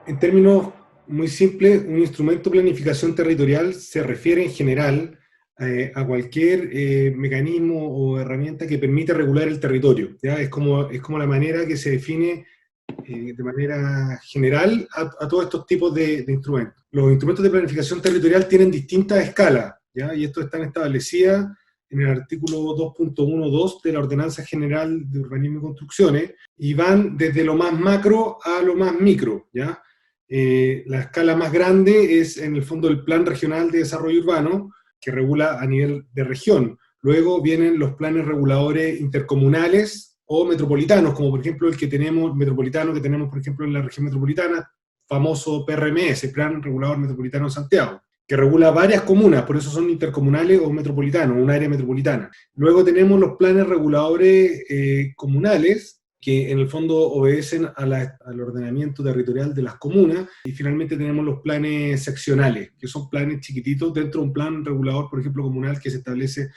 En términos muy simples, un instrumento de planificación territorial se refiere en general a cualquier mecanismo o herramienta que permita regular el territorio. ¿Ya? Es como la manera que se define de manera general a todos estos tipos de instrumentos. Los instrumentos de planificación territorial tienen distintas escalas, ¿ya? Y esto están establecidas en el artículo 2.12 de la Ordenanza General de Urbanismo y Construcciones, y van desde lo más macro a lo más micro, ¿ya? La escala más grande es en el fondo el Plan Regional de Desarrollo Urbano, que regula a nivel de región. Luego vienen los planes reguladores intercomunales o metropolitanos, como por ejemplo el que tenemos, metropolitano que tenemos por ejemplo en la región metropolitana, famoso PRMS, Plan Regulador Metropolitano de Santiago, que regula varias comunas, por eso son intercomunales o metropolitanos, un área metropolitana. Luego tenemos los planes reguladores comunales, que en el fondo obedecen al ordenamiento territorial de las comunas, y finalmente tenemos los planes seccionales, que son planes chiquititos dentro de un plan regulador, por ejemplo, comunal, que se establece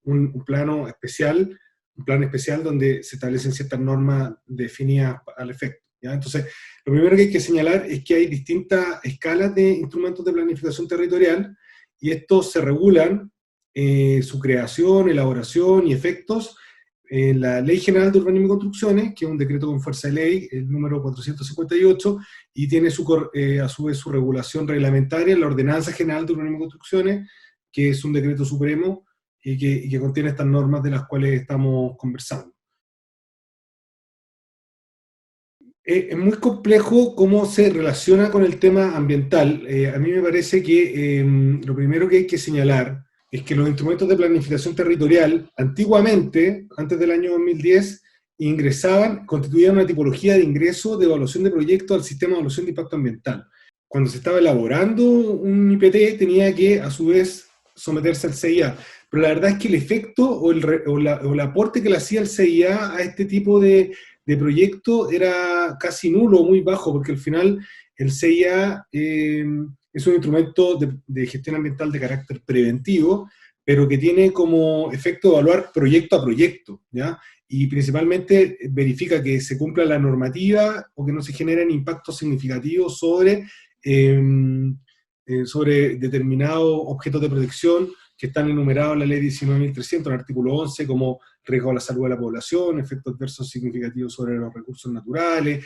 un plano especial, un plan especial donde se establecen ciertas normas definidas al efecto, ¿ya? Entonces, lo primero que hay que señalar es que hay distintas escalas de instrumentos de planificación territorial, y estos se regulan su creación, elaboración y efectos en la Ley General de Urbanismo y Construcciones, que es un decreto con fuerza de ley, el número 458, y tiene a su vez su regulación reglamentaria en la Ordenanza General de Urbanismo y Construcciones, que es un decreto supremo y que contiene estas normas de las cuales estamos conversando. Es muy complejo cómo se relaciona con el tema ambiental. A mí me parece que lo primero que hay que señalar es que los instrumentos de planificación territorial, antiguamente, antes del año 2010, constituían una tipología de ingreso de evaluación de proyectos al sistema de evaluación de impacto ambiental. Cuando se estaba elaborando un IPT, tenía que, a su vez, someterse al CIA. Pero la verdad es que el efecto o el aporte que le hacía el CIA a este tipo de proyecto era casi nulo o muy bajo, porque al final el CIA es un instrumento de gestión ambiental de carácter preventivo, pero que tiene como efecto evaluar proyecto a proyecto, ¿ya? Y principalmente verifica que se cumpla la normativa o que no se generen impactos significativos sobre determinados objetos de protección que están enumerados en la ley 19.300, en el artículo 11, como riesgo a la salud de la población, efectos adversos significativos sobre los recursos naturales,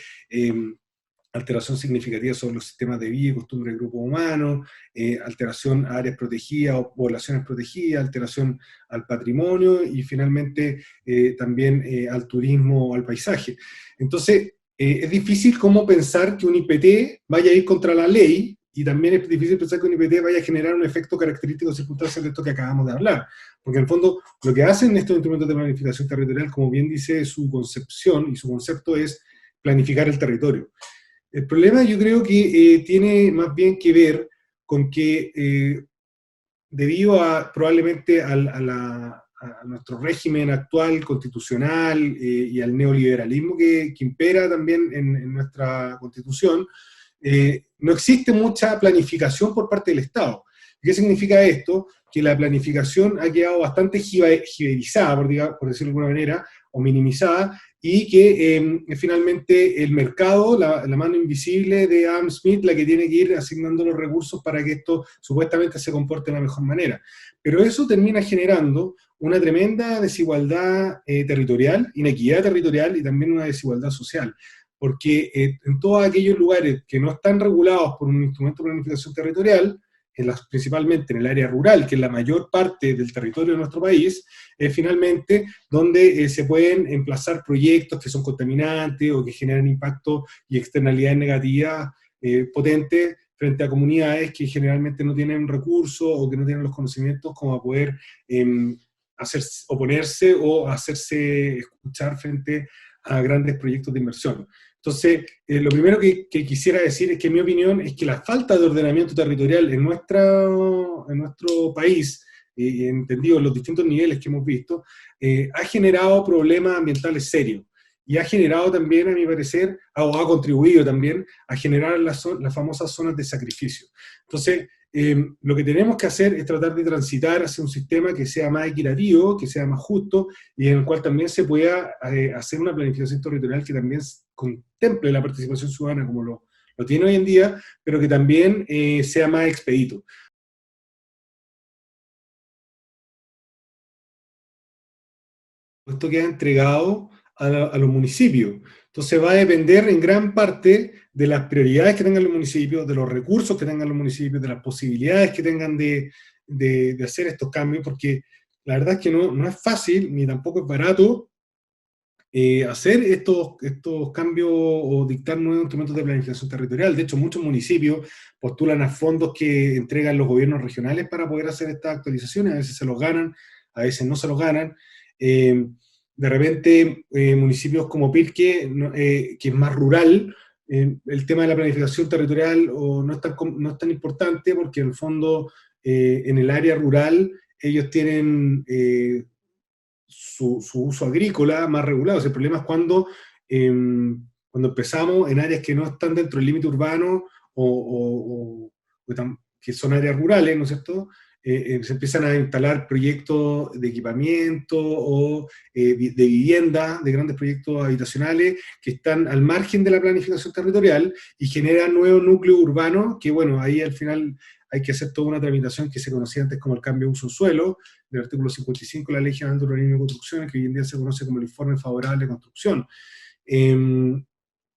alteración significativa sobre los sistemas de vida y costumbre de grupos humanos, alteración a áreas protegidas o poblaciones protegidas, alteración al patrimonio y finalmente también al turismo o al paisaje. Entonces, es difícil cómo pensar que un IPT vaya a ir contra la ley, y también es difícil pensar que un IPT vaya a generar un efecto característico de circunstancias de esto que acabamos de hablar. Porque en el fondo, lo que hacen estos instrumentos de planificación territorial, como bien dice su concepción y su concepto, es planificar el territorio. El problema yo creo que tiene más bien que ver con que debido probablemente a nuestro régimen actual constitucional y al neoliberalismo que impera también en nuestra constitución, no existe mucha planificación por parte del Estado. ¿Qué significa esto? Que la planificación ha quedado bastante jibarizada, por decirlo de alguna manera, o minimizada, y que finalmente el mercado, la mano invisible de Adam Smith, la que tiene que ir asignando los recursos para que esto supuestamente se comporte de la mejor manera. Pero eso termina generando una tremenda desigualdad territorial, inequidad territorial y también una desigualdad social. Porque en todos aquellos lugares que no están regulados por un instrumento de planificación territorial, principalmente en el área rural, que es la mayor parte del territorio de nuestro país, finalmente donde se pueden emplazar proyectos que son contaminantes o que generan impactos y externalidades negativas potentes frente a comunidades que generalmente no tienen recursos o que no tienen los conocimientos como a poder oponerse o hacerse escuchar frente a grandes proyectos de inversión. Entonces, lo primero que quisiera decir es que mi opinión es que la falta de ordenamiento territorial en nuestro país, entendido en los distintos niveles que hemos visto, ha generado problemas ambientales serios. Y ha generado también, a mi parecer, o ha contribuido también a generar las famosas zonas de sacrificio. Entonces, lo que tenemos que hacer es tratar de transitar hacia un sistema que sea más equitativo, que sea más justo, y en el cual también se pueda hacer una planificación territorial que también contemple la participación ciudadana, como lo lo tiene hoy en día, pero que también sea más expedito. Esto queda entregado a los municipios. Entonces va a depender en gran parte de las prioridades que tengan los municipios, de los recursos que tengan los municipios, de las posibilidades que tengan de hacer estos cambios, porque la verdad es que no es fácil, ni tampoco es barato hacer estos cambios o dictar nuevos instrumentos de planificación territorial. De hecho, muchos municipios postulan a fondos que entregan los gobiernos regionales para poder hacer estas actualizaciones. A veces se los ganan, a veces no se los ganan. De repente, municipios como Pirque, que es más rural, el tema de la planificación territorial no es tan importante porque en el fondo, en el área rural, ellos tienen su uso agrícola más regulado. O sea, el problema es cuando empezamos en áreas que no están dentro del límite urbano que son áreas rurales, ¿no es cierto? Se empiezan a instalar proyectos de equipamiento o de vivienda, de grandes proyectos habitacionales que están al margen de la planificación territorial y generan nuevos núcleos urbanos que, bueno, ahí al final hay que hacer toda una tramitación que se conocía antes como el cambio de uso suelo, del artículo 55 de la Ley General de Urbanismo y Construcción, que hoy en día se conoce como el Informe Favorable de Construcción.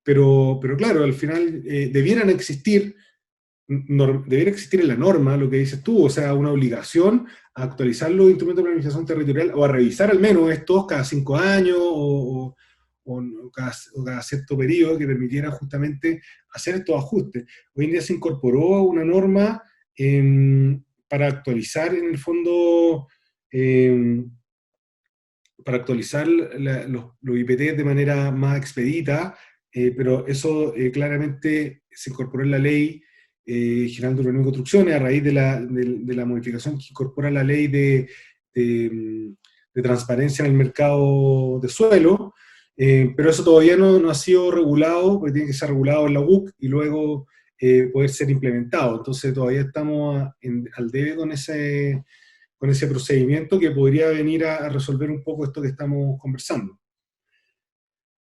Pero claro, al final debiera existir en la norma, lo que dices tú, o sea, una obligación a actualizar los instrumentos de planificación territorial o a revisar al menos estos cada 5 años o cada cierto periodo que permitiera justamente hacer estos ajustes. Hoy en día se incorporó una norma para actualizar en el fondo, para actualizar los IPT de manera más expedita, pero eso claramente se incorporó en la Ley General de Urbanismo y Construcciones a raíz de la modificación que incorpora la Ley de transparencia en el mercado de suelo, pero eso todavía no ha sido regulado, porque tiene que ser regulado en la UC y luego poder ser implementado. Entonces todavía estamos al debe con ese procedimiento que podría venir a resolver un poco esto que estamos conversando.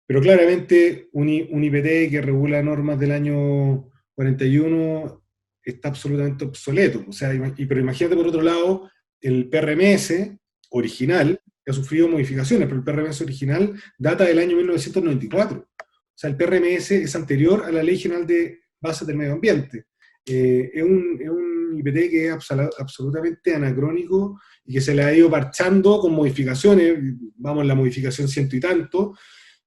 Pero claramente un IPT que regula normas del año 41 está absolutamente obsoleto. O sea, pero imagínate por otro lado el PRMS original, que ha sufrido modificaciones, pero el PRMS original data del año 1994. O sea, el PRMS es anterior a la Ley General de Bases del Medio Ambiente. Es un IPT que es absolutamente anacrónico y que se le ha ido parchando con modificaciones, vamos en la modificación ciento y tanto,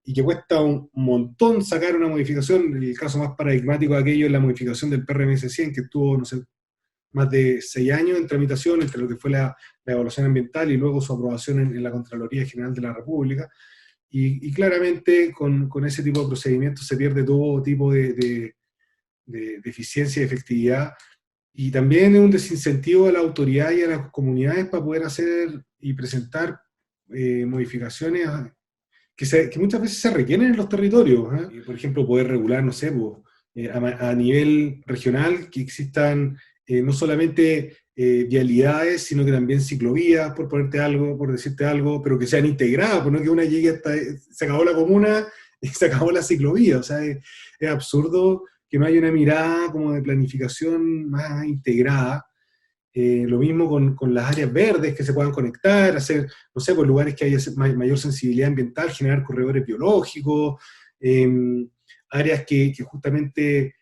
y que cuesta un montón sacar una modificación. El caso más paradigmático de aquello es la modificación del PRMS 100, que estuvo, no sé, más de 6 años en tramitación entre lo que fue la evaluación ambiental y luego su aprobación en la Contraloría General de la República. Y claramente con ese tipo de procedimientos se pierde todo tipo de eficiencia y efectividad, y también es un desincentivo a la autoridad y a las comunidades para poder hacer y presentar modificaciones que muchas veces se requieren en los territorios. Por ejemplo, poder regular, no sé, a nivel regional, que existan no solamente vialidades, sino que también ciclovías, por decirte algo, pero que sean integradas, pues no que una llegue hasta, se acabó la comuna y se acabó la ciclovía. O sea, es absurdo que no haya una mirada como de planificación más integrada. Lo mismo con las áreas verdes que se puedan conectar, hacer, no sé, por lugares que haya mayor sensibilidad ambiental, generar corredores biológicos, áreas que justamente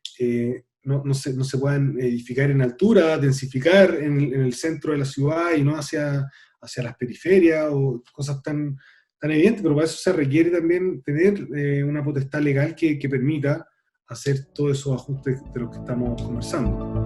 no se puedan edificar en altura, densificar en el centro de la ciudad y no hacia las periferias o cosas tan evidentes, pero para eso se requiere también tener una potestad legal que permita hacer todos esos ajustes de los que estamos conversando.